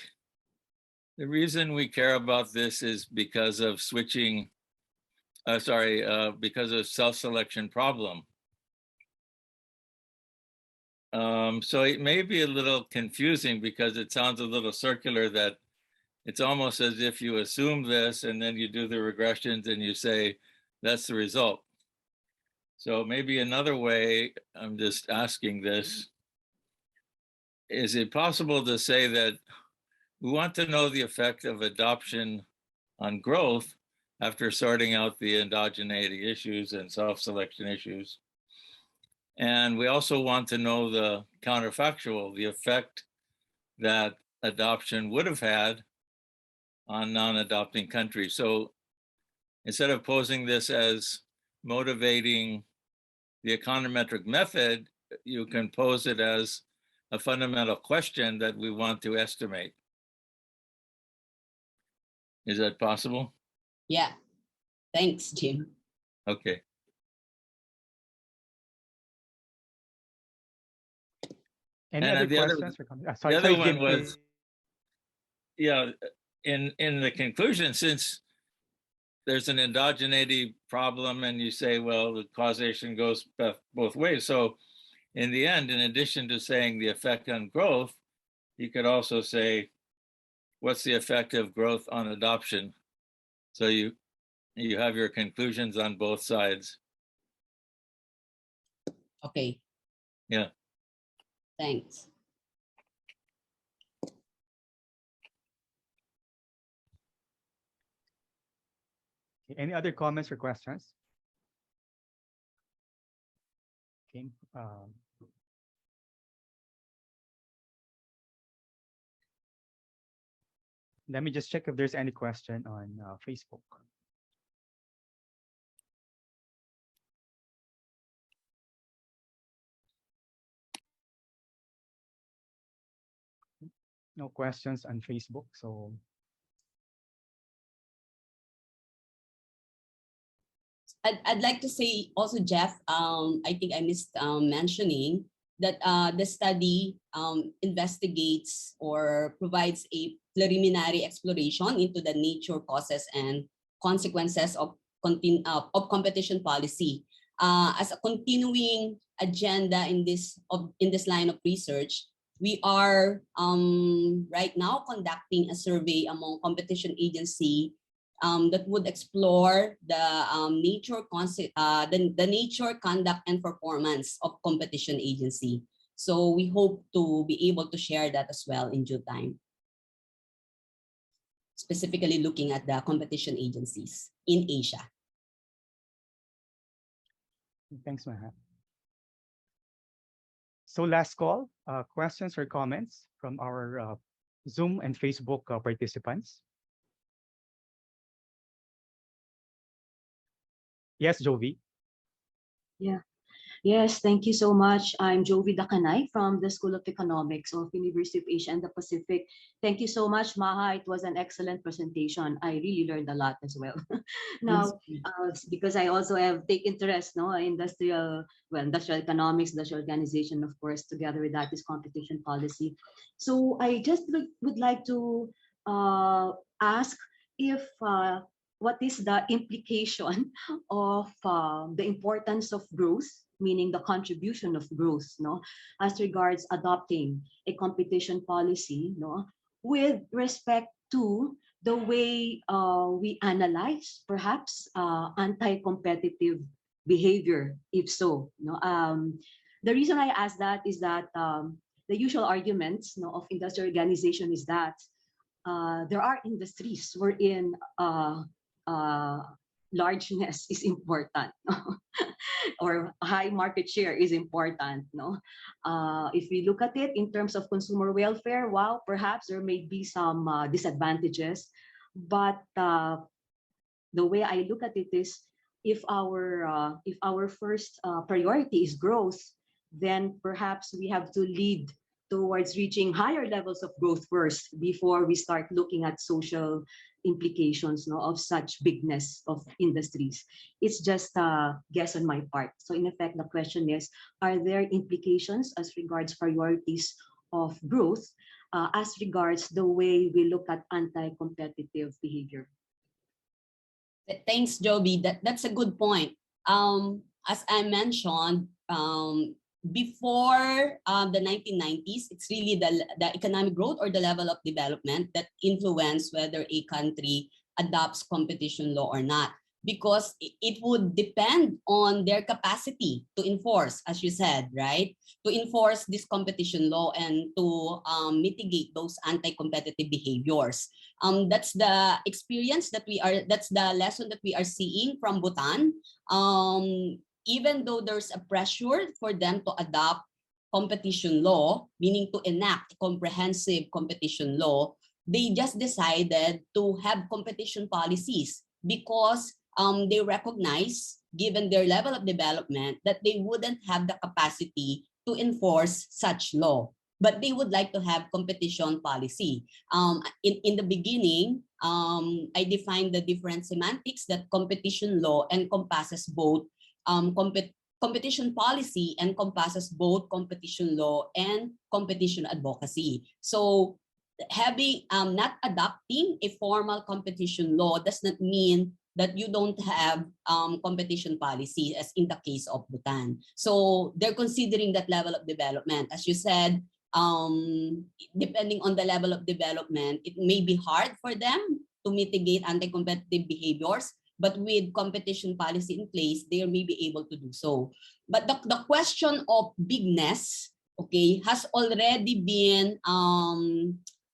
the reason we care about this is because of switching, because of self-selection problem. So it may be a little confusing because it sounds a little circular, that it's almost as if you assume this and then you do the regressions and you say, that's the result. So maybe another way, I'm just asking this, is it possible to say that we want to know the effect of adoption on growth after sorting out the endogeneity issues and self-selection issues? And we also want to know the counterfactual, the effect that adoption would have had on non-adopting countries. So instead of posing this as motivating the econometric method, you can pose it as a fundamental question that we want to estimate. Is that possible? Yeah. Thanks, Jim. Okay. Any And other the other- questions or comments? The Sorry, other sorry, one Jim, was, yeah, in the conclusion, since there's an endogeneity problem and you say, well, the causation goes both ways. So in the end, in addition to saying the effect on growth, you could also say, what's the effect of growth on adoption? So you have your conclusions on both sides. Okay. Yeah. Thanks. any other comments or questions? Okay. Let me just check if there's any question on Facebook. No questions on Facebook, so I'd like to say also, Jeff, I think I missed mentioning that the study investigates or provides a preliminary exploration into the nature, causes, and consequences of competition policy. As a continuing agenda in this line of research, we are right now conducting a survey among competition agency that would explore the the nature, conduct, and performance of competition agency. So we hope to be able to share that as well in due time. Specifically looking at the competition agencies in Asia. thanks, Maha. So last call, questions or comments from our Zoom and Facebook participants? Yes, Jovi. Yes, thank you so much. I'm Jovi Dakanay from the School of Economics of University of Asia and the Pacific. Thank you so much, Maha. It was an excellent presentation. I really learned a lot as well. Now, because I also have take interest, no, in industrial economics, industrial organization, of course, together with that is competition policy. So I just would like to ask if what is the implication of the importance of growth, meaning the contribution of growth, no, as regards adopting a competition policy, no, with respect to the way we analyze perhaps anti-competitive behavior, if so. No, the reason I ask that is that the usual arguments, no, of industrial organization is that there are industries wherein largeness is important or high market share is important. No, if we look at it in terms of consumer welfare, wow, perhaps there may be some disadvantages, but the way I look at it is if our first priority is growth, then perhaps we have to lead towards reaching higher levels of growth first before we start looking at social implications, no, of such bigness of industries. It's just a guess on my part. So in effect, the question is, are there implications as regards priorities of growth as regards the way we look at anti-competitive behavior? Thanks, Joby. That's a good point. As I mentioned, before the 1990s, it's really the economic growth or the level of development that influence whether a country adopts competition law or not, because it would depend on their capacity to enforce, as you said, right? To enforce this competition law and to mitigate those anti-competitive behaviors. That's the experience that's the lesson that we are seeing from Bhutan. Even though there's a pressure for them to adopt competition law, meaning to enact comprehensive competition law, they just decided to have competition policies because they recognize, given their level of development, that they wouldn't have the capacity to enforce such law. But they would like to have competition policy. In the beginning, I defined the different semantics that competition law encompasses both competition policy encompasses both competition law and competition advocacy. So having not adopting a formal competition law does not mean that you don't have competition policy, as in the case of Bhutan. So they're considering that level of development. As you said, depending on the level of development, it may be hard for them to mitigate anti-competitive behaviors, but with competition policy in place, they may be able to do so. But the question of bigness, okay, has already been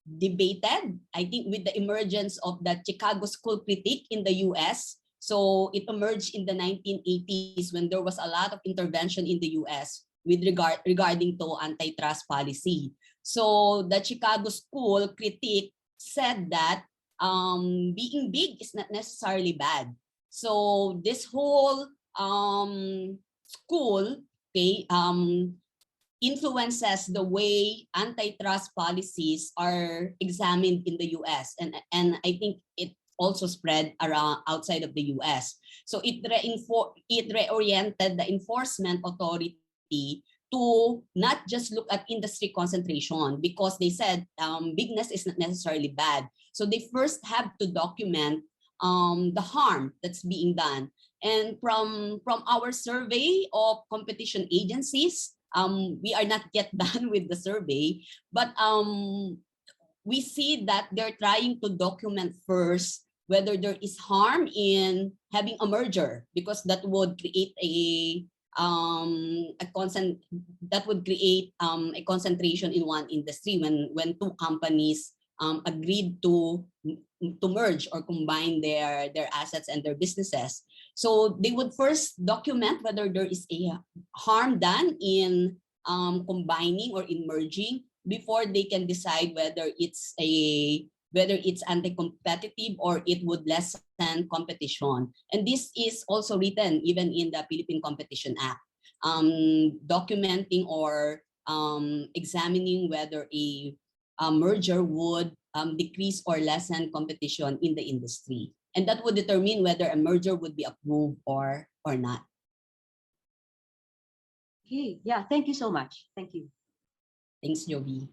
debated, I think, with the emergence of the Chicago School critique in the US. So it emerged in the 1980s when there was a lot of intervention in the US with regarding to antitrust policy. So the Chicago School critique said that being big is not necessarily bad. So this whole school, okay, influences the way antitrust policies are examined in the US. And I think it also spread around outside of the US. So it reoriented the enforcement authority to not just look at industry concentration, because they said bigness is not necessarily bad. So they first have to document the harm that's being done. And from our survey of competition agencies, we are not yet done with the survey, but we see that they're trying to document first whether there is harm in having a merger, because that would create a concentration in one industry when two companies agreed to merge or combine their assets and their businesses. So they would first document whether there is a harm done in combining or in merging before they can decide whether it's a whether it's anti-competitive or it would lessen competition. And this is also written even in the Philippine Competition Act, documenting or examining whether a merger would decrease or lessen competition in the industry. And that would determine whether a merger would be approved or not. Okay, yeah, thank you so much. Thank you. Thanks, Jovi.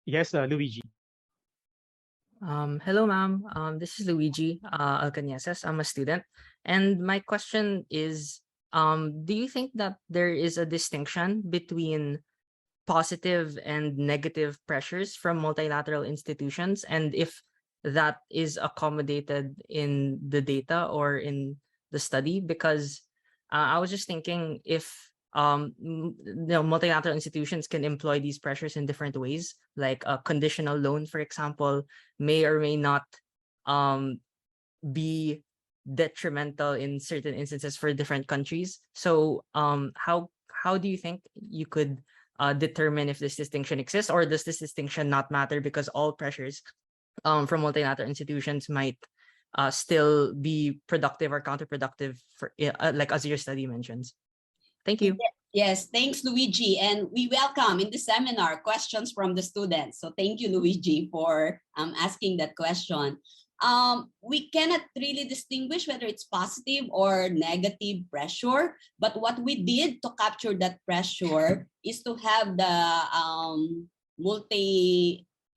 Yes, Luigi. Hello, ma'am. This is Luigi Alcañeses. I'm a student. And my question is, do you think that there is a distinction between positive and negative pressures from multilateral institutions? And if that is accommodated in the data or in the study? Because I was just thinking if multilateral institutions can employ these pressures in different ways, like a conditional loan, for example, may or may not be detrimental in certain instances for different countries. So how do you think you could determine if this distinction exists, or does this distinction not matter because all pressures from multilateral institutions might still be productive or counterproductive for like as your study mentions? Thank you. Yes, thanks, Luigi. And we welcome in the seminar questions from the students. So thank you, Luigi, for asking that question. We cannot really distinguish whether it's positive or negative pressure, but what we did to capture that pressure is to have the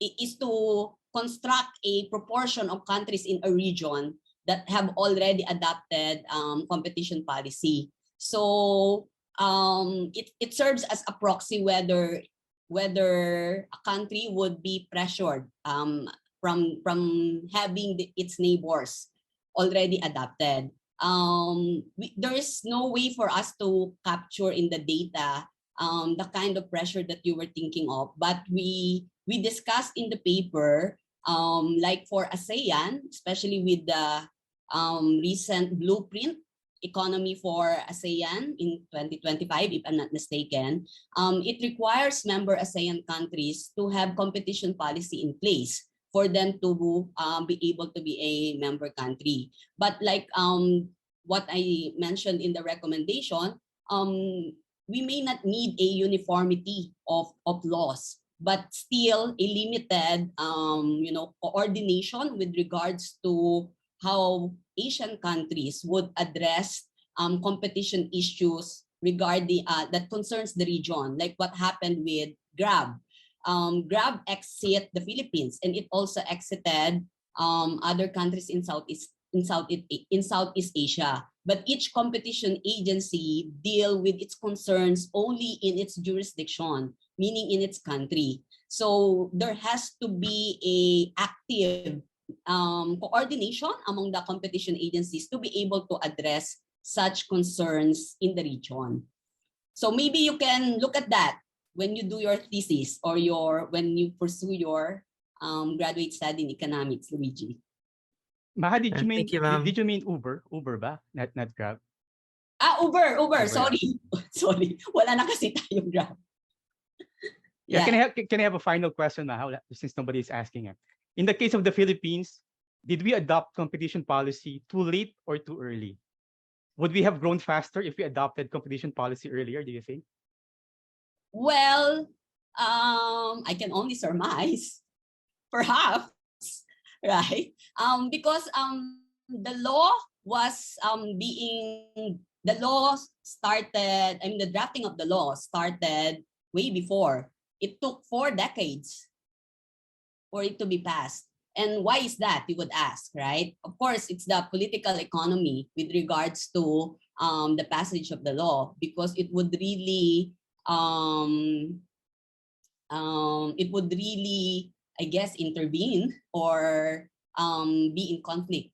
is to construct a proportion of countries in a region that have already adopted competition policy. So it serves as a proxy whether a country would be pressured from having its neighbors already adopted. There is no way for us to capture in the data the kind of pressure that you were thinking of, but we discussed in the paper, like for ASEAN, especially with the recent blueprint economy for ASEAN in 2025, if I'm not mistaken, it requires member ASEAN countries to have competition policy in place for them to be able to be a member country. But like what I mentioned in the recommendation, we may not need a uniformity of laws, but still a limited coordination with regards to how Asian countries would address competition issues regarding that concerns the region, like what happened with Grab. Grab exit the Philippines, and it also exited other countries in Southeast Asia. But each competition agency deal with its concerns only in its jurisdiction, meaning in its country. So there has to be a active coordination among the competition agencies to be able to address such concerns in the region. So maybe you can look at that when you do your thesis or when you pursue your graduate study in economics, Luigi. Maha, did you mean Thank you, ma'am. did you mean Uber? Uber ba? Not Grab. Uber. Uber, Sorry. Sorry. Wala na kasi tayong Grab. Yeah. Can I have a final question, Maha, since nobody is asking it? In the case of the Philippines, did we adopt competition policy too late or too early? Would we have grown faster if we adopted competition policy earlier, do you think? Well, I can only surmise, perhaps, right? Because the law was the drafting of the law started way before. It took 4 decades for it to be passed. And why is that, you would ask, right? Of course, it's the political economy with regards to the passage of the law, because it would really, I guess, intervene or be in conflict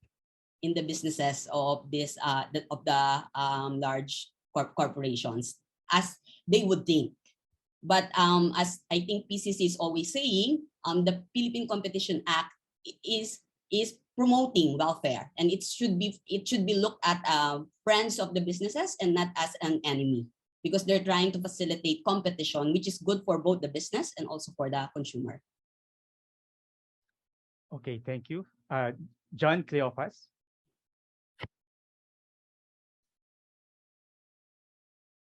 in the businesses of this of the large corporations, as they would think. But as I think PCC is always saying, the Philippine Competition Act is promoting welfare, and it should be looked at friends of the businesses and not as an enemy, because they're trying to facilitate competition, which is good for both the business and also for the consumer. Okay, thank you. John Cleopas.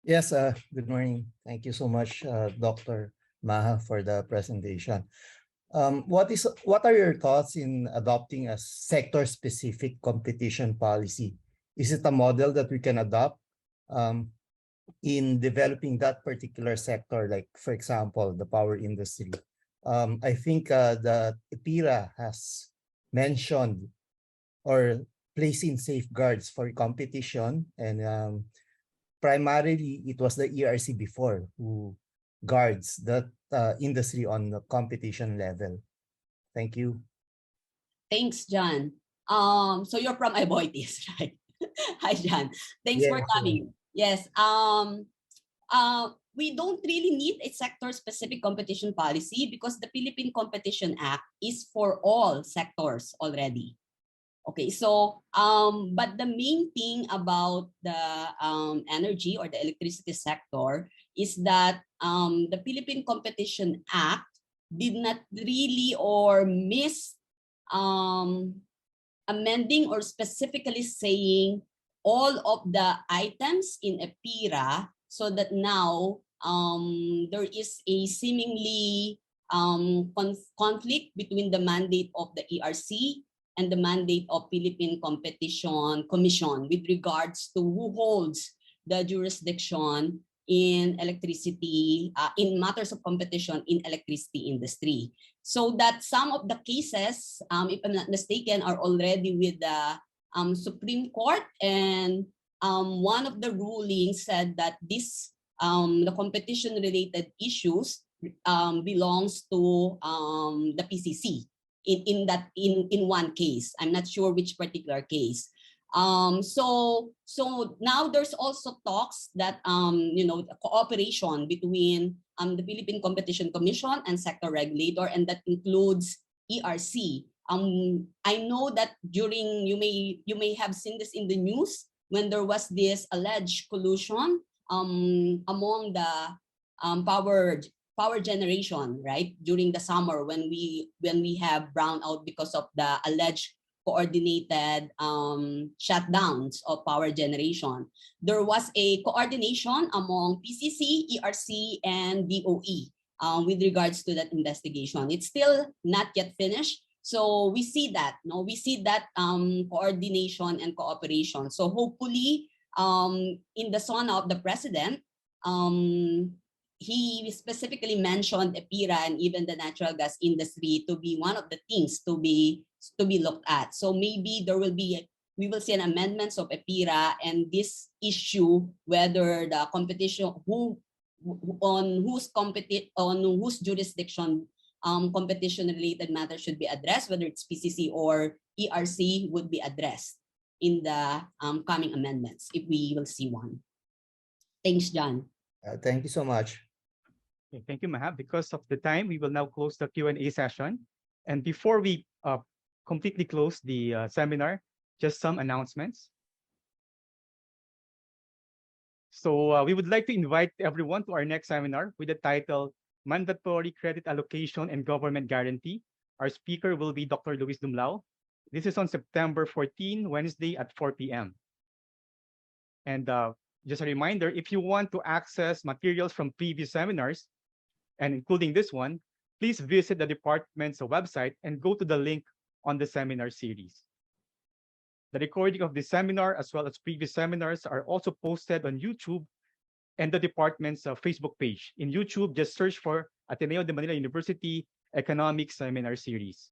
Yes, good morning. Thank you so much, Dr. Maha, for the presentation. What are your thoughts in adopting a sector-specific competition policy? Is it a model that we can adopt um, in developing that particular sector, like, for example, the power industry? I think the EPIRA has mentioned or placing safeguards for competition, and primarily it was the ERC before who guards that industry on the competition level. Thank you. Thanks, John. So you're from Aboitiz, right? Hi, John. Thanks for Yes, coming. Yes. We don't really need a sector-specific competition policy because the Philippine Competition Act is for all sectors already. Okay, so but the main thing about the energy or the electricity sector is that the Philippine Competition Act did not really or miss amending or specifically saying all of the items in EPIRA so that now there is a seemingly conflict between the mandate of the ERC and the mandate of Philippine Competition Commission with regards to who holds the jurisdiction in electricity, in matters of competition in electricity industry. So that some of the cases, if I'm not mistaken, are already with the Supreme Court, and one of the rulings said that this the competition-related issues belongs to the PCC. In one case, I'm not sure which particular case. So now there's also talks that the cooperation between the Philippine Competition Commission and sector regulator, and that includes ERC. I know that during you may have seen this in the news when there was this alleged collusion among the power generation, right, during the summer when we have brownout because of the alleged coordinated shutdowns of power generation. There was a coordination among PCC, ERC, and DOE with regards to that investigation. It's still not yet finished. So we see that, we see that coordination and cooperation. So hopefully, in the SONA of the president, he specifically mentioned EPIRA and even the natural gas industry to be one of the things to be looked at. So maybe we will see an amendments of EPIRA, and this issue, whether the competition, on whose jurisdiction competition-related matters should be addressed, whether it's PCC or ERC, would be addressed in the coming amendments, if we will see one. Thanks, John. Thank you so much. Okay, thank you, Maha. Because of the time, we will now close the Q&A session. And before we completely close the seminar, just some announcements. So we would like to invite everyone to our next seminar with the title Mandatory Credit Allocation and Government Guarantee. Our speaker will be Dr. Luis Dumlao. This is on September 14, Wednesday at 4 p.m. And just a reminder, if you want to access materials from previous seminars, and including this one, please visit the department's website and go to the link on the seminar series. The recording of this seminar, as well as previous seminars, are also posted on YouTube and the department's Facebook page. In YouTube, just search for Ateneo de Manila University Economics Seminar Series.